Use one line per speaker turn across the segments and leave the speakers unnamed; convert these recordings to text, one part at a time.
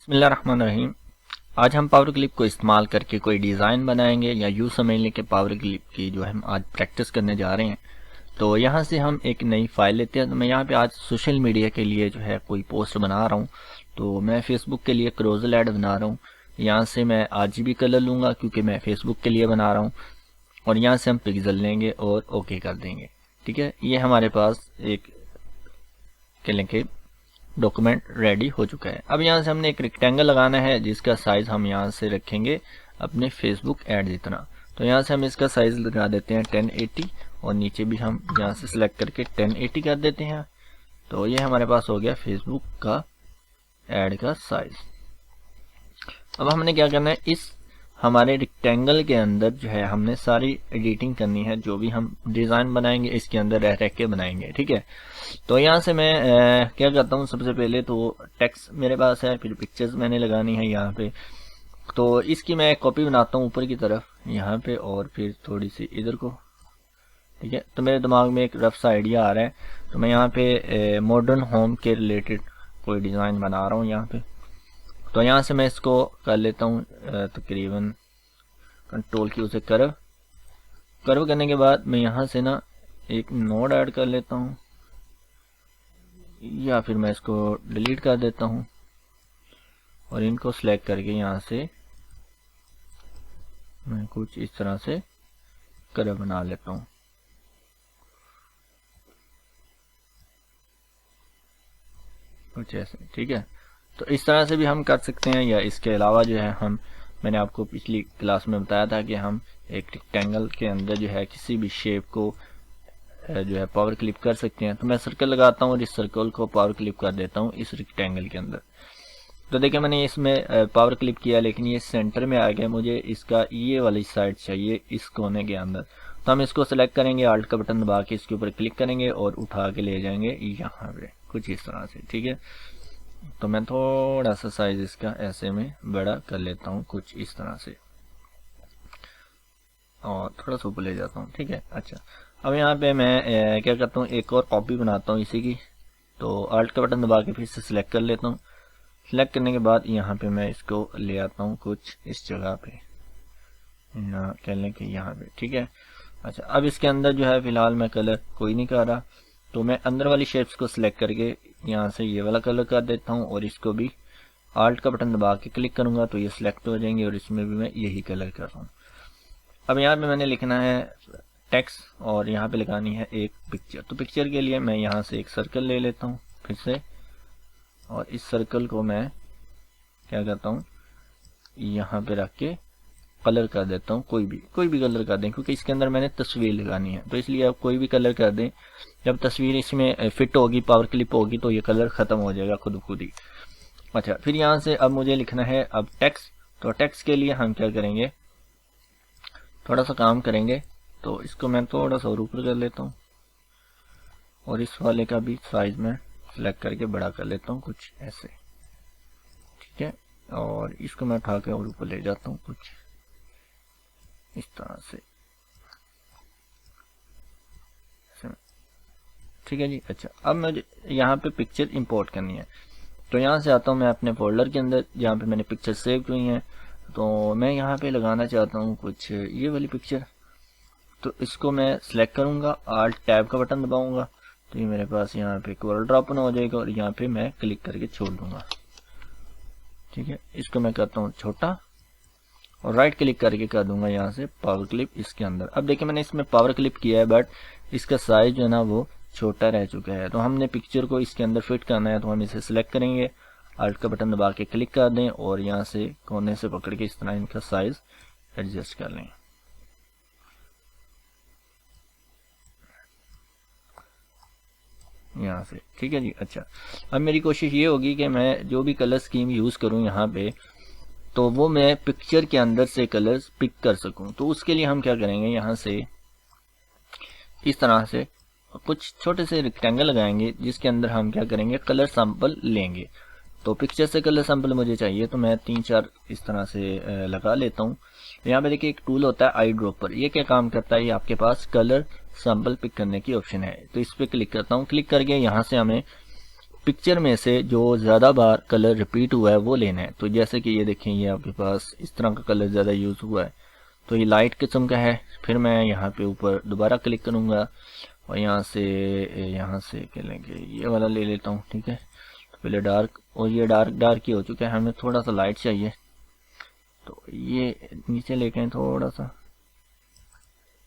बिस्मिल्लाहिर्रहमानिर्रहीम। आज हम पावर क्लिप को इस्तेमाल करके कोई डिज़ाइन बनाएंगे या यूँ समझ लें कि पावर क्लिप की जो है हम आज प्रैक्टिस करने जा रहे हैं। तो यहाँ से हम एक नई फाइल लेते हैं। तो मैं यहाँ पे आज सोशल मीडिया के लिए जो है कोई पोस्ट बना रहा हूँ। तो मैं फेसबुक के लिए क्रोजल ऐड बना रहा हूँ। यहाँ से मैं RGB कलर लूँगा क्योंकि मैं फेसबुक के लिए बना रहा हूँ, और यहाँ से हम पिक्सल लेंगे और ओके कर देंगे। ठीक है, ये हमारे पास एक क्या लेंगे डॉक्यूमेंट रेडी हो चुका है। अब यहाँ से हमने एक रेक्टेंगल लगाना है जिसका साइज हम यहाँ से रखेंगे अपने फेसबुक ऐड जितना। तो यहाँ से हम इसका साइज लगा देते हैं 1080, और नीचे भी हम यहाँ से सिलेक्ट करके 1080 कर देते हैं। तो ये हमारे पास हो गया फेसबुक का ऐड का साइज। अब हमने क्या करना है, इस हमारे रेक्टेंगल के अंदर जो है हमने सारी एडिटिंग करनी है। जो भी हम डिज़ाइन बनाएंगे इसके अंदर रह के बनाएंगे। ठीक है, तो यहाँ से मैं क्या करता हूँ, सबसे पहले तो टेक्स्ट मेरे पास है, फिर पिक्चर्स मैंने लगानी है यहाँ पे। तो इसकी मैं कॉपी बनाता हूँ ऊपर की तरफ यहाँ पे, और फिर थोड़ी सी इधर को। ठीक है, तो मेरे दिमाग में एक रफ सा आइडिया आ रहा है। तो मैं यहाँ पे मॉडर्न होम के रिलेटेड कोई डिज़ाइन बना रहा हूँ यहाँ पे। तो यहाँ से मैं इसको कर लेता हूँ तकरीबन कंट्रोल की उसे कर्व करने के बाद मैं यहाँ से ना एक नोड ऐड कर लेता हूँ, या फिर मैं इसको डिलीट कर देता हूँ और इनको सिलेक्ट करके यहाँ से मैं कुछ इस तरह से कर्व बना लेता हूँ। कुछ ऐसे। ठीक है, तो इस तरह से भी हम कर सकते हैं, या इसके अलावा जो है मैंने आपको पिछली क्लास में बताया था कि हम एक रेक्टेंगल के अंदर जो है किसी भी शेप को जो है पावर क्लिप कर सकते हैं। तो मैं सर्कल लगाता हूँ और इस सर्कल को पावर क्लिप कर देता हूँ इस रेक्टेंगल के अंदर। तो देखिए मैंने इसमें पावर क्लिप किया, लेकिन ये सेंटर में आ गया। मुझे इसका ये वाली साइड चाहिए इस कोने के अंदर। तो हम इसको सेलेक्ट करेंगे, आल्ट का बटन दबा के इसके ऊपर क्लिक करेंगे और उठा के ले जाएंगे यहाँ पे कुछ इस तरह से। ठीक है, तो मैं थोड़ा सा साइज इसका ऐसे में बड़ा कर लेता हूँ कुछ इस तरह से, और थोड़ा सा ऊपर ले जाता हूँ। ठीक है, अच्छा अब यहाँ पे मैं क्या करता हूँ, एक और कॉपी बनाता हूँ इसी की। तो आल्ट का बटन दबा के फिर से सिलेक्ट कर लेता हूँ। सिलेक्ट करने के बाद यहाँ पे मैं इसको ले आता हूँ कुछ इस जगह पे, यहाँ कह लें कि यहाँ पे। ठीक है, अच्छा अब इसके अंदर जो है फिलहाल मैं कलर कोई नहीं कर रहा। तो मैं अंदर वाली शेप्स को सिलेक्ट करके यहाँ से ये वाला कलर कर देता हूँ, और इसको भी आल्ट का बटन दबा के क्लिक करूँगा तो ये सिलेक्ट हो जाएंगे, और इसमें भी मैं यही कलर कर रहा हूँ। अब यहाँ पे मैंने लिखना है टेक्स्ट, और यहाँ पे लगानी है एक पिक्चर। तो पिक्चर के लिए मैं यहाँ से एक सर्कल ले लेता हूँ फिर से, और इस सर्कल को मैं क्या करता हूँ यहाँ पे रख के कलर कर देता हूँ। कोई भी कलर कर दें, क्योंकि इसके अंदर मैंने तस्वीर लगानी है। तो इसलिए आप कोई भी कलर कर दें। जब तस्वीर इसमें फिट होगी, पावर क्लिप होगी, तो ये कलर खत्म हो जाएगा खुद ही। अच्छा, फिर यहाँ से अब मुझे लिखना है अब टेक्स्ट। तो टेक्स्ट के लिए हम क्या करेंगे, थोड़ा सा काम करेंगे। तो इसको मैं थोड़ा सा ऊपर कर लेता हूँ, और इस वाले का भी साइज में सेलेक्ट करके बड़ा कर लेता हूँ कुछ ऐसे। ठीक है, और इसको मैं उठा के और ऊपर ले जाता हूँ कुछ इस तरह से। ठीक है जी, अच्छा अब मुझे यहाँ पे पिक्चर इंपोर्ट करनी है। तो यहाँ से आता हूँ मैं अपने फोल्डर के अंदर जहाँ पे मैंने पिक्चर सेव हुई हैं। तो मैं यहाँ पे लगाना चाहता हूँ कुछ ये वाली पिक्चर। तो इसको मैं सिलेक्ट करूँगा, आल्ट टैब का बटन दबाऊंगा, तो ये मेरे पास यहाँ पे कलर ड्रॉप हो जाएगा, और यहाँ पे मैं क्लिक करके छोड़ दूंगा। ठीक है, इसको मैं करता हूँ छोटा, और राइट क्लिक करके कर दूंगा यहाँ से पावर क्लिप इसके अंदर। अब देखिए मैंने इसमें पावर क्लिप किया है, बट इसका साइज जो है ना वो छोटा रह चुका है। तो हमने पिक्चर को इसके अंदर फिट करना है। तो हम इसे सिलेक्ट करेंगे, आल्ट का बटन दबा के क्लिक कर दें, और यहाँ से कोने से पकड़ के इस तरह इनका साइज एडजस्ट कर लें। यहाँ से। ठीक है जी, अच्छा अब मेरी कोशिश ये होगी कि मैं जो भी कलर स्कीम यूज़ करूँ यहाँ पे, तो वो मैं पिक्चर के अंदर से कलर्स पिक कर सकूं। तो उसके लिए हम क्या करेंगे, यहाँ से इस तरह से कुछ छोटे से रेक्टेंगल लगाएंगे जिसके अंदर हम क्या करेंगे, कलर सैंपल लेंगे। तो पिक्चर से कलर सैंपल मुझे चाहिए, तो मैं 3-4 इस तरह से लगा लेता हूँ। यहाँ पे देखिए एक टूल होता है आई ड्रॉपर। ये क्या काम करता है, ये आपके पास कलर सैंपल पिक करने की ऑप्शन है। तो इस पर क्लिक करता हूँ। क्लिक करके यहाँ से हमें पिक्चर में से जो ज़्यादा बार कलर रिपीट हुआ है वो लेना है। तो जैसे कि ये देखें, ये आपके पास इस तरह का कलर ज़्यादा यूज़ हुआ है, तो ये लाइट किस्म का है। फिर मैं यहाँ पे ऊपर दोबारा क्लिक करूँगा और यहाँ से क्या लेंगे, ये वाला ले लेता हूँ। ठीक है, तो पहले डार्क, और ये डार्क ही हो चुका है, हमें थोड़ा सा लाइट चाहिए, तो ये नीचे लेके आए थोड़ा सा।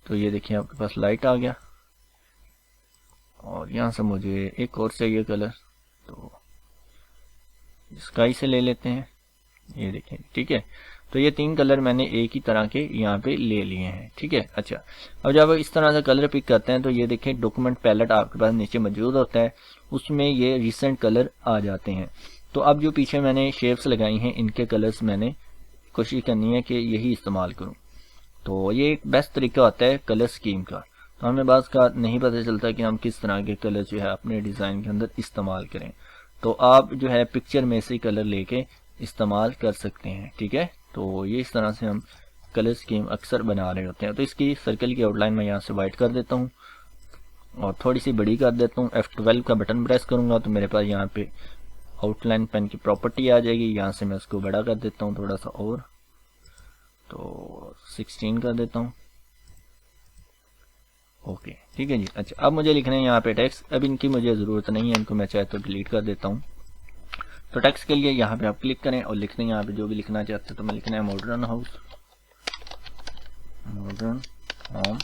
तो ये देखिए आपके पास लाइट आ गया, और यहाँ से मुझे एक और चाहिए कलर, तो स्काई से ले लेते हैं। ये देखें, ठीक है। तो ये 3 कलर मैंने एक ही तरह के यहाँ पे ले लिए हैं। ठीक है, अच्छा, अब जब आप इस तरह से कलर पिक करते हैं तो ये देखें डॉक्यूमेंट पैलेट आपके पास नीचे मौजूद होता है, उसमें ये रिसेंट कलर आ जाते हैं। तो अब जो पीछे मैंने शेप्स लगाई हैं, इनके कलर्स मैंने कोशिश करनी है कि यही इस्तेमाल करूँ। तो ये एक बेस्ट तरीका होता है कलर स्कीम का। तो हमें बात का नहीं पता चलता कि हम किस तरह के कलर जो है अपने डिज़ाइन के अंदर इस्तेमाल करें, तो आप जो है पिक्चर में से कलर लेके इस्तेमाल कर सकते हैं। ठीक है, तो ये इस तरह से हम कलर स्कीम अक्सर बना रहे होते हैं। तो इसकी सर्कल की आउटलाइन मैं यहाँ से वाइट कर देता हूँ और थोड़ी सी बड़ी कर देता हूँ। F12 का बटन प्रेस करूँगा तो मेरे पास यहाँ पे आउटलाइन पेन की प्रॉपर्टी आ जाएगी। यहाँ से मैं उसको बड़ा कर देता हूँ थोड़ा सा, और तो 16 कर देता हूँ। ओके, ठीक है जी। अच्छा, अब मुझे लिखना है यहाँ पे टेक्स्ट। अब इनकी मुझे ज़रूरत नहीं है, इनको मैं चाहे तो डिलीट कर देता हूँ। तो टेक्स्ट के लिए यहाँ पे आप क्लिक करें और लिख दें यहाँ पे जो भी लिखना चाहते हैं। तो मैं लिखना है modern house, modern home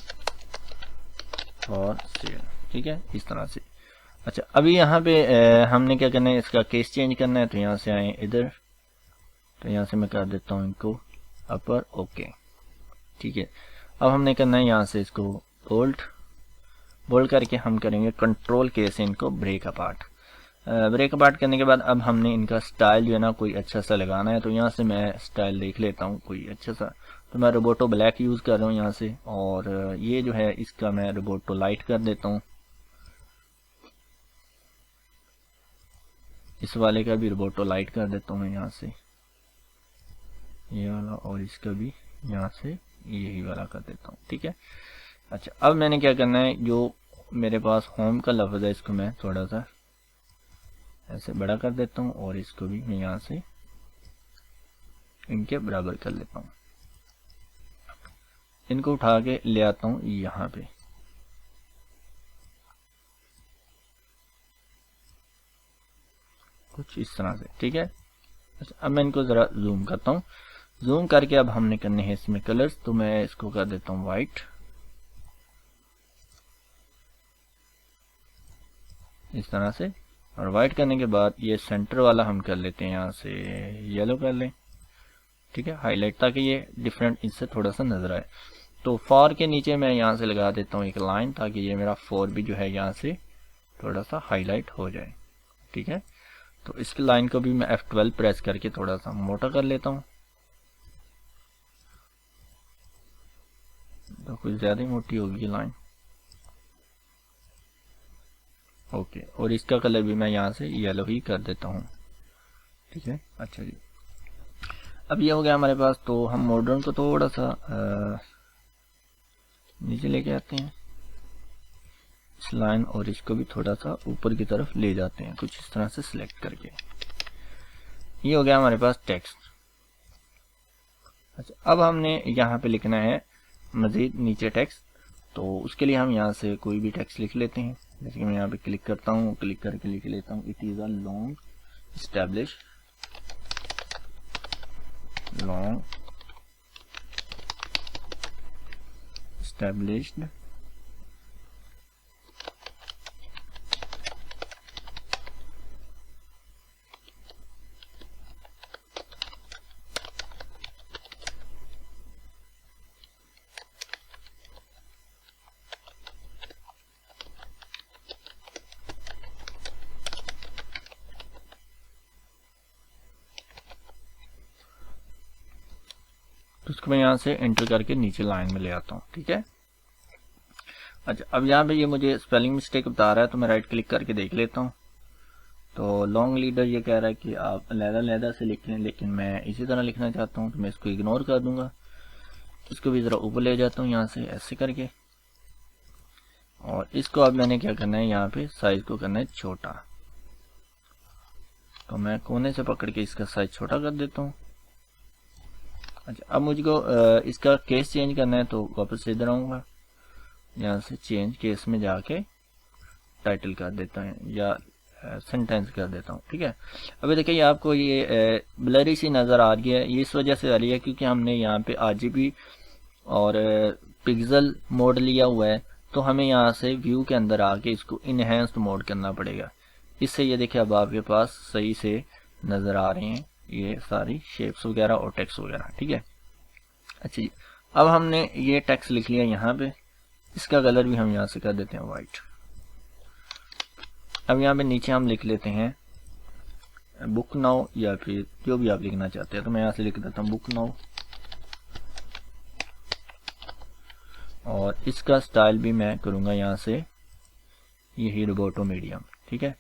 for sale. ठीक है, इस तरह से। अच्छा, अभी यहाँ पे हमने क्या करना है, इसका केस चेंज करना है। तो यहाँ से आए इधर, तो यहाँ से मैं कर देता हूँ इनको अपर। ओके, ठीक है। अब हमने करना है यहाँ से इसको बोल्ड करके हम करेंगे कंट्रोल के से इनको ब्रेक अपार्ट। ब्रेक अपार्ट करने के बाद अब हमने इनका स्टाइल जो है ना कोई अच्छा सा लगाना है। तो यहाँ से मैं स्टाइल देख लेता हूँ कोई अच्छा सा। तो मैं रोबोटो ब्लैक यूज़ कर रहा हूँ यहाँ से, और ये जो है इसका मैं रोबोटो लाइट कर देता हूँ। इस वाले का भी रोबोटो लाइट कर देता हूँ मैं यहाँ से, ये वाला, और इसका भी यहाँ से यही वाला कर देता हूँ। ठीक है, अच्छा, अब मैंने क्या करना है, जो मेरे पास होम का लफ्ज़ है इसको मैं थोड़ा सा ऐसे बड़ा कर देता हूँ, और इसको भी मैं यहाँ से इनके बराबर कर लेता हूँ। इनको उठा के ले आता हूँ यहाँ पे। कुछ इस तरह से, ठीक है। अच्छा, अब मैं इनको ज़रा जूम करता हूँ। जूम करके अब हमने करने हैं इसमें कलर्स। तो मैं इसको कर देता हूँ वाइट, इस तरह से। और वाइट करने के बाद ये सेंटर वाला हम कर लेते हैं यहाँ से येलो कर लें। ठीक है, हाईलाइट, ताकि ये डिफरेंट इससे थोड़ा सा नजर आए। तो फॉर के नीचे मैं यहाँ से लगा देता हूँ एक लाइन, ताकि ये मेरा फॉर भी जो है यहाँ से थोड़ा सा हाईलाइट हो जाए। ठीक है, तो इसकी लाइन को भी मैं F12 प्रेस करके थोड़ा सा मोटा कर लेता हूँ। तो कुछ ज़्यादा ही मोटी होगी लाइन। ओके, और इसका कलर भी मैं यहाँ से येलो ही कर देता हूँ। ठीक है, अच्छा जी, अब ये हो गया हमारे पास। तो हम मॉडर्न को थोड़ा सा नीचे लेके आते हैं इस लाइन, और इसको भी थोड़ा सा ऊपर की तरफ ले जाते हैं कुछ इस तरह से सिलेक्ट करके। ये हो गया हमारे पास टेक्स्ट। अच्छा, अब हमने यहाँ पे लिखना है मजीद नीचे टेक्स्ट। तो उसके लिए हम यहाँ से कोई भी टेक्स्ट लिख लेते हैं। जैसे कि मैं यहाँ पे क्लिक करता हूँ, क्लिक करके लिख लेता हूँ, it is a long established तो उसको मैं यहाँ से एंटर करके नीचे लाइन में ले आता हूँ। ठीक है, अच्छा, अब यहाँ पे ये मुझे स्पेलिंग मिस्टेक बता रहा है, तो मैं राइट क्लिक करके देख लेता हूँ। तो लॉन्ग लीडर ये कह रहा है कि आप अलग-अलग से लिखें, लेकिन मैं इसी तरह लिखना चाहता हूँ, तो मैं इसको इग्नोर कर दूंगा। इसको भी ज़रा ऊपर ले जाता हूँ यहाँ से ऐसे करके, और इसको अब मैंने क्या करना है, यहाँ पे साइज को करना है छोटा। तो मैं कोने से पकड़ के इसका साइज छोटा कर देता हूँ। अच्छा, अब मुझको इसका केस चेंज करना है, तो वापस इधर आऊँगा, यहाँ से चेंज केस में जाके टाइटल कर देता हूँ या सेंटेंस कर देता हूँ। ठीक है, अभी देखिए आपको ये ब्लरी सी नज़र आ रही है। ये इस वजह से आ रही है क्योंकि हमने यहाँ पे RGB और पिक्सल मोड लिया हुआ है, तो हमें यहाँ से व्यू के अंदर आके इसको इनहेंस्ड मोड करना पड़ेगा। इससे ये देखिए अब आपके पास सही से नज़र आ रहे हैं ये सारी शेप्स वगैरह और टेक्स्ट वगैरह। ठीक है, अच्छा जी, अब हमने ये टेक्स्ट लिख लिया यहाँ पे, इसका कलर भी हम यहाँ से कर देते हैं वाइट। अब यहाँ पे नीचे हम लिख लेते हैं बुक नाउ, या फिर जो भी आप लिखना चाहते हैं, तो मैं यहाँ से लिख देता हूँ बुक नाउ। और इसका स्टाइल भी मैं करूँगा यहाँ से यही रोबोटो मीडियम। ठीक है,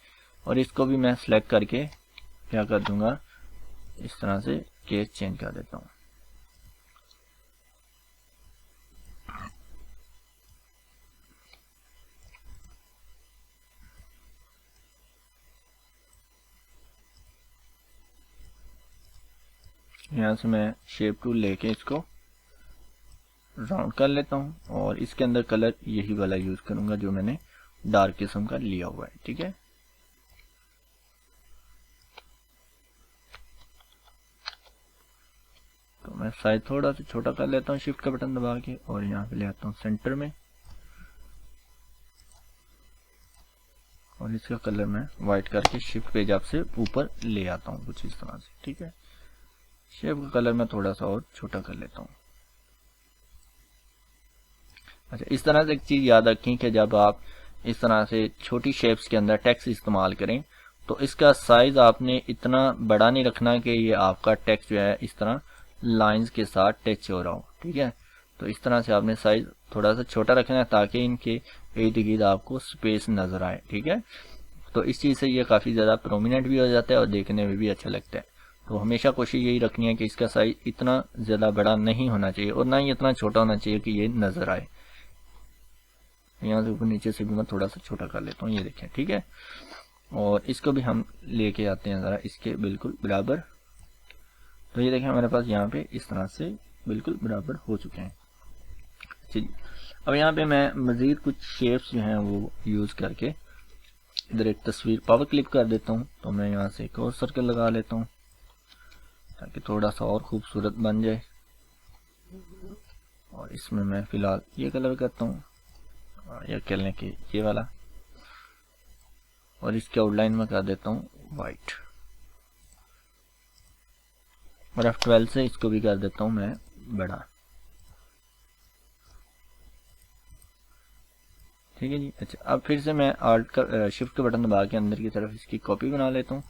और इसको भी मैं सिलेक्ट करके क्या कर दूंगा, इस तरह से केस चेंज कर देता हूँ। यहाँ से मैं शेप टूल लेके इसको राउंड कर लेता हूँ, और इसके अंदर कलर यही वाला यूज करूंगा जो मैंने डार्क किस्म का लिया हुआ है। ठीक है, तो मैं साइज थोड़ा सा छोटा कर लेता हूँ शिफ्ट का बटन दबा के, और यहाँ पे ले आता हूँ सेंटर में, और इसका कलर मैं व्हाइट करके शिफ्ट पेज आप से ऊपर ले आता हूँ कुछ इस तरह से। ठीक है, शेप का कलर मैं थोड़ा सा और छोटा कर लेता हूँ। अच्छा, इस तरह से एक चीज याद रखें कि जब आप इस तरह से छोटी शेप्स के अंदर टेक्स्ट इस्तेमाल करें, तो इसका साइज आपने इतना बड़ा नहीं रखना कि ये आपका टेक्स्ट जो है इस तरह लाइंस के साथ टच हो रहा हो। ठीक है, तो इस तरह से आपने साइज थोड़ा सा छोटा रखना है ताकि इनके इर्द गिर्द आपको स्पेस नजर आए। ठीक है, तो इस चीज से ये काफी ज्यादा प्रोमिनेंट भी हो जाता है और देखने में भी अच्छा लगता है। तो हमेशा कोशिश यही रखनी है कि इसका साइज इतना ज्यादा बड़ा नहीं होना चाहिए और ना ही इतना छोटा होना चाहिए कि ये नजर आए। यहाँ से ऊपर नीचे से भी मैं थोड़ा सा छोटा कर लेता हूँ, ये देखें। ठीक है, और इसको भी हम लेके आते हैं जरा इसके बिल्कुल बराबर। तो ये देखें हमारे पास यहाँ पे इस तरह से बिल्कुल बराबर हो चुके हैं। चलिए, अब यहाँ पे मैं मजीद कुछ शेप्स जो हैं वो यूज करके इधर एक तस्वीर पावर क्लिप कर देता हूँ। तो मैं यहाँ से एक और सर्कल लगा लेता हूँ ताकि थोड़ा सा और खूबसूरत बन जाए, और इसमें मैं फिलहाल ये कलर करता हूँ, या कह लें कि ये वाला, और इसके आउटलाइन में कर देता हूँ वाइट, और F12 से इसको भी कर देता हूँ मैं बड़ा। ठीक है जी, अच्छा, अब फिर से मैं आल्ट का शिफ्ट का बटन दबा के अंदर की तरफ इसकी कॉपी बना लेता हूँ,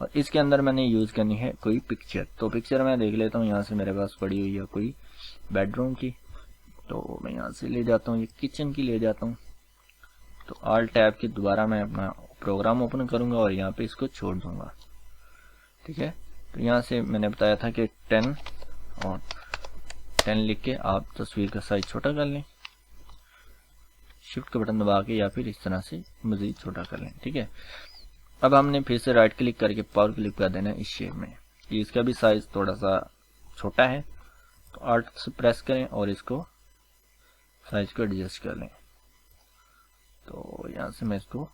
और इसके अंदर मैंने यूज करनी है कोई पिक्चर। तो पिक्चर मैं देख लेता हूँ, यहाँ से मेरे पास पड़ी हुई है कोई बेडरूम की, तो मैं यहाँ से ले जाता हूँ, ये किचन की ले जाता हूँ। तो ऑल टैब के दोबारा मैं अपना प्रोग्राम ओपन करूंगा और यहाँ पे इसको छोड़ दूंगा। ठीक है, तो यहाँ से मैंने बताया था कि 10 और 10 लिख के आप तस्वीर का साइज छोटा कर लें, शिफ्ट का बटन दबा के, या फिर इस तरह से मजीद छोटा कर लें। ठीक है, अब हमने फिर से राइट क्लिक करके पावर क्लिक कर देना है इस शेप में। इसका भी साइज थोड़ा सा छोटा है, तो आल्ट से प्रेस करें और इसको साइज को एडजस्ट कर लें। तो यहाँ से मैं इसको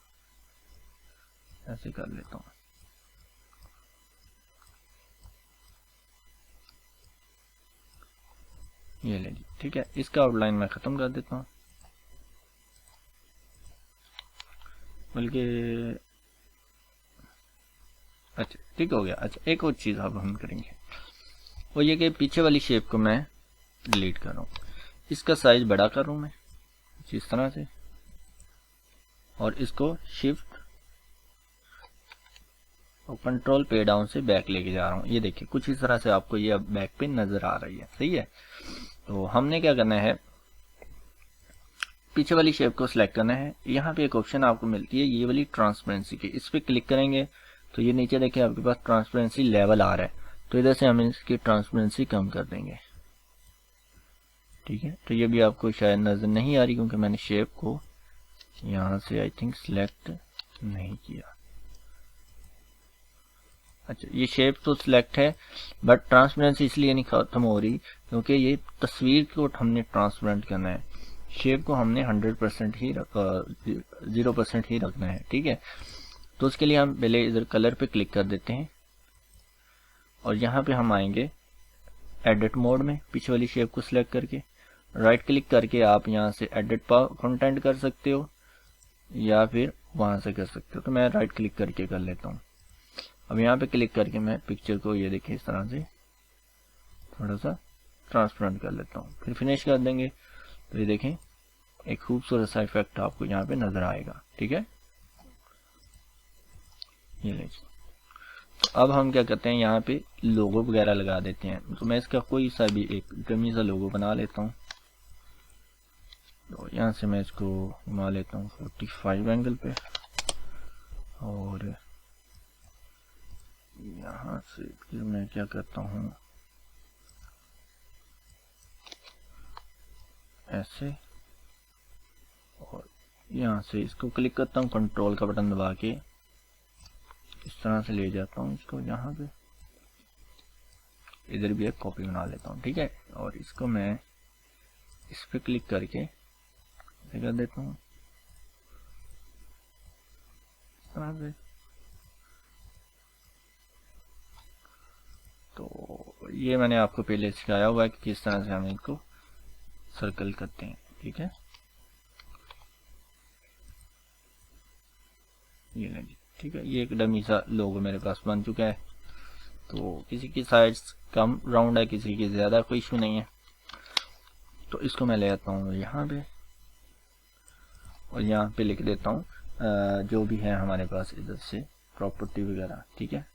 ऐसे कर लेता हूँ। ये ले जी, ठीक है, इसका आउटलाइन मैं खत्म कर देता हूँ, बल्कि अच्छा ठीक हो गया। अच्छा, एक और चीज़ अब हम करेंगे, वो ये कि पीछे वाली शेप को मैं डिलीट कर रहा हूँ, इसका साइज बड़ा कर रहा हूँ मैं इस तरह से, और इसको शिफ्ट और कंट्रोल पे डाउन से बैक लेके जा रहा हूँ। ये देखिए कुछ इस तरह से आपको ये अब बैक पे नजर आ रही है। सही है, तो हमने क्या करना है, पीछे वाली शेप को सिलेक्ट करना है। यहाँ पे एक ऑप्शन आपको मिलती है ये वाली ट्रांसपेरेंसी की, इस पे क्लिक करेंगे तो ये नीचे देखिए आपके पास ट्रांसपेरेंसी लेवल आ रहा है, तो इधर से हम इसकी ट्रांसपेरेंसी कम कर देंगे। ठीक है, तो ये भी आपको शायद नजर नहीं आ रही क्योंकि मैंने शेप को यहाँ से आई थिंक सिलेक्ट नहीं किया। अच्छा, ये शेप तो सिलेक्ट है बट ट्रांसपेरेंसी इसलिए नहीं खत्म हो रही क्योंकि ये तस्वीर को हमने ट्रांसपेरेंट करना है, शेप को हमने 100% ही 0% ही रखना है। ठीक है, तो उसके लिए हम पहले इधर कलर पे क्लिक कर देते हैं और यहाँ पे हम आएंगे एडिट मोड में, पीछे वाली शेप को सिलेक्ट करके राइट क्लिक करके आप यहाँ से एडिट कंटेंट कर सकते हो या फिर वहां से कर सकते हो। तो मैं राइट क्लिक करके कर लेता हूँ। अब यहाँ पे क्लिक करके मैं पिक्चर को ये देखिए इस तरह से थोड़ा सा ट्रांसपेरेंट कर लेता हूँ, फिर फिनिश कर देंगे तो ये देखें एक खूबसूरत सा इफेक्ट आपको यहाँ पे नजर आएगा। ठीक है, ये लीजिए। अब हम क्या करते हैं, यहाँ पे लोगो वगैरह लगा देते हैं। तो मैं इसका कोई सा भी एक डमी सा लोगो बना लेता हूँ। तो यहाँ से मैं इसको घुमा लेता हूँ 45 एंगल पे और यहाँ से फिर मैं क्या करता हूँ ऐसे और यहाँ से इसको क्लिक करता हूँ, कंट्रोल का बटन दबा के इस तरह से ले जाता हूँ इसको यहाँ पे, इधर भी एक कॉपी बना लेता हूँ। ठीक है, और इसको मैं इस पे क्लिक करके कर देता हूँ इस तरह से। तो ये मैंने आपको पहले सिखाया हुआ है कि किस तरह से हम इनको सर्कल करते हैं। ठीक है, ये लेंगे। ठीक है, ये एक डमी सा लोगो मेरे पास बन चुका है। तो किसी की साइज कम राउंड है, किसी की ज़्यादा, कोई इशू नहीं है। तो इसको मैं ले आता हूँ यहाँ पे और यहाँ पे लिख देता हूँ जो भी है हमारे पास इधर से प्रॉपर्टी वगैरह। ठीक है,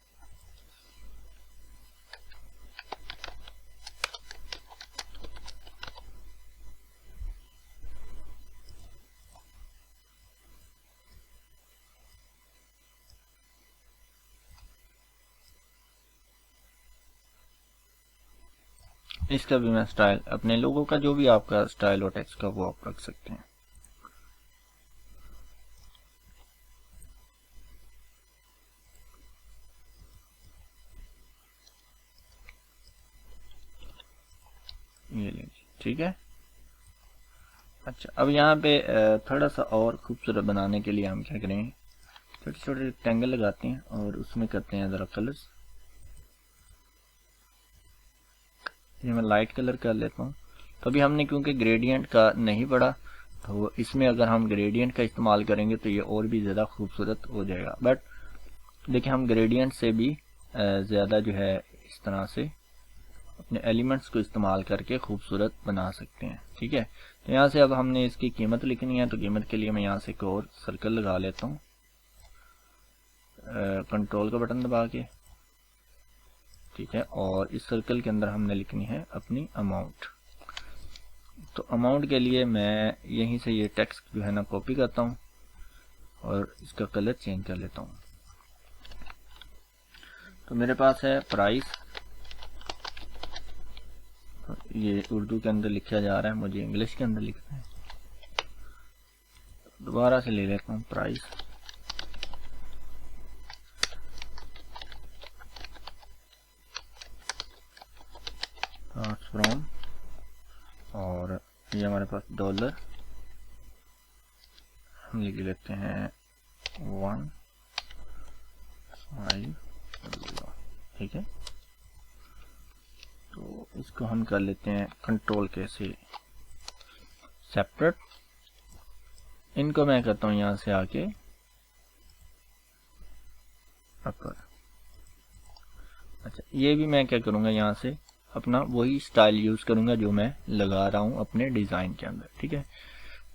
इसका भी मैं स्टाइल अपने लोगों का जो भी आपका स्टाइल हो टेक्स्ट का वो आप रख सकते हैं। ये लीजिए। ठीक है, अच्छा अब यहाँ पे थोड़ा सा और खूबसूरत बनाने के लिए हम क्या करेंगे, छोटे छोटे रेक्टेंगल लगाते हैं और उसमें करते हैं ज़रा कलर्स। ये मैं लाइट कलर कर लेता हूँ। तो अभी हमने क्योंकि ग्रेडियंट का नहीं पढ़ा तो इसमें अगर हम ग्रेडियंट का इस्तेमाल करेंगे तो ये और भी ज़्यादा खूबसूरत हो जाएगा। बट देखिए हम ग्रेडियंट से भी ज़्यादा जो है इस तरह से अपने एलिमेंट्स को इस्तेमाल करके खूबसूरत बना सकते हैं। ठीक है, तो यहाँ से अब हमने इसकी कीमत लिखनी है। तो कीमत के लिए मैं यहाँ से एक और सर्कल लगा लेता हूँ, कंट्रोल का बटन दबा के। ठीक है, और इस सर्कल के अंदर हमने लिखनी है अपनी अमाउंट। तो अमाउंट के लिए मैं यहीं से ये टेक्स्ट जो है ना कॉपी करता हूँ और इसका कलर चेंज कर लेता हूँ। तो मेरे पास है प्राइस, ये उर्दू के अंदर लिखा जा रहा है, मुझे इंग्लिश के अंदर लिखना है। दोबारा से ले लेता हूँ प्राइस, फ्रॉम, और ये हमारे पास डॉलर, हम लिख लेते हैं 1.5। ठीक है, तो इसको हम कर लेते हैं कंट्रोल के से सेपरेट। इनको मैं करता हूँ यहाँ से आके अपर। अच्छा, ये भी मैं क्या करूँगा, यहाँ से अपना वही स्टाइल यूज करूँगा जो मैं लगा रहा हूँ अपने डिज़ाइन के अंदर। ठीक है,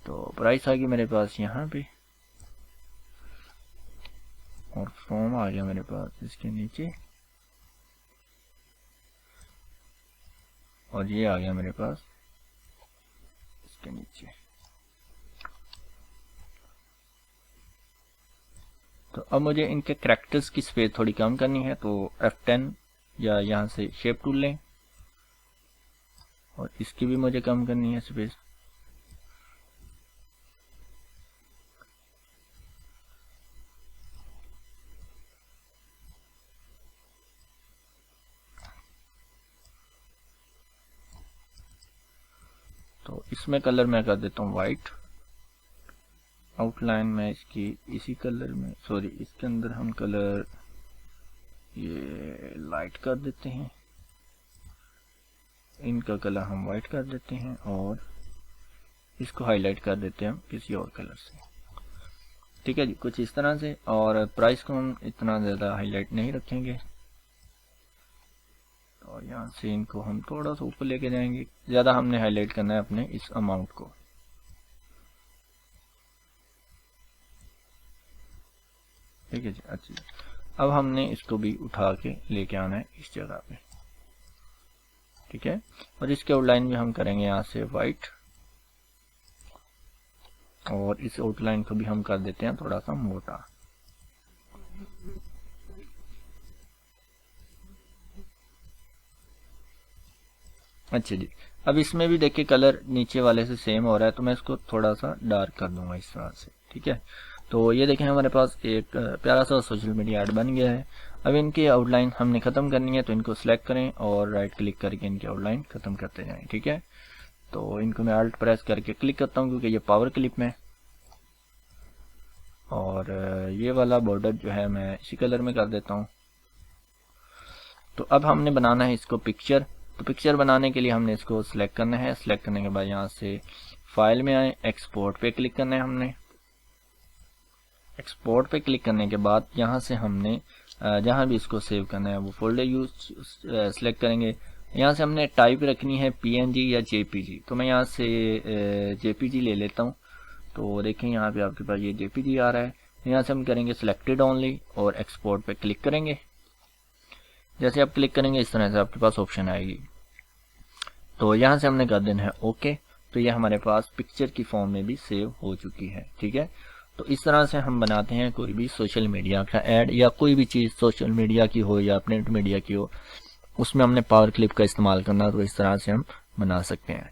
तो प्राइस आ गई मेरे पास यहाँ पे और फ्रॉम आ गया मेरे पास इसके नीचे, और ये आ गया मेरे पास इसके नीचे। तो अब मुझे इनके कैरेक्टर्स की स्पेस थोड़ी कम करनी है, तो F10 या यहाँ से शेप टूल लें और इसकी भी मुझे कम करनी है स्पेस। तो इसमें कलर मैं कर देता हूँ वाइट, आउटलाइन में इसकी इसी कलर में, सॉरी इसके अंदर हम कलर ये लाइट कर देते हैं, इनका कलर हम वाइट कर देते हैं और इसको हाईलाइट कर देते हैं हम किसी और कलर से। ठीक है जी, कुछ इस तरह से। और प्राइस को हम इतना ज़्यादा हाईलाइट नहीं रखेंगे, और यहाँ से इनको हम थोड़ा सा ऊपर लेके जाएंगे, ज़्यादा हमने हाईलाइट करना है अपने इस अमाउंट को। ठीक है जी, अच्छा। अब हमने इसको भी उठा के लेके आना है इस जगह पे। ठीक है, और इसके आउटलाइन भी हम करेंगे यहाँ से वाइट, और इस आउटलाइन को भी हम कर देते हैं थोड़ा सा मोटा। अच्छा जी, अब इसमें भी देखिए कलर नीचे वाले से सेम हो रहा है, तो मैं इसको थोड़ा सा डार्क कर दूंगा इस तरह से। ठीक है, तो ये देखें हमारे पास एक प्यारा सा सोशल मीडिया ऐड बन गया है। अब इनकी आउटलाइन हमने ख़त्म करनी है, तो इनको सिलेक्ट करें और राइट क्लिक करके इनकी आउटलाइन ख़त्म करते जाएं। ठीक है, तो इनको मैं अल्ट प्रेस करके क्लिक करता हूँ क्योंकि ये पावर क्लिप में, और ये वाला बॉर्डर जो है मैं इसी कलर में कर देता हूँ। तो अब हमने बनाना है इसको पिक्चर। तो पिक्चर बनाने के लिए हमने इसको सिलेक्ट करना है। सिलेक्ट करने के बाद यहाँ से फाइल में आए, एक्सपोर्ट पे क्लिक करना है हमने। एक्सपोर्ट पे क्लिक करने के बाद यहाँ से हमने जहाँ भी इसको सेव करना है वो फोल्डर यूज सिलेक्ट करेंगे। यहाँ से हमने टाइप रखनी है PNG या JPG, तो मैं यहाँ से JPG ले लेता हूँ। तो देखें यहाँ पे आपके पास ये JPG आ रहा है। यहाँ से हम करेंगे सिलेक्टेड ओनली और एक्सपोर्ट पे क्लिक करेंगे। जैसे आप क्लिक करेंगे इस तरह से आपके पास ऑप्शन आएगी, तो यहाँ से हमने कर देना है ओके। तो ये हमारे पास पिक्चर की फॉर्म में भी सेव हो चुकी है। ठीक है, तो इस तरह से हम बनाते हैं कोई भी सोशल मीडिया का ऐड, या कोई भी चीज़ सोशल मीडिया की हो या प्रिंट मीडिया की हो, उसमें हमने पावर क्लिप का इस्तेमाल करना, तो इस तरह से हम बना सकते हैं।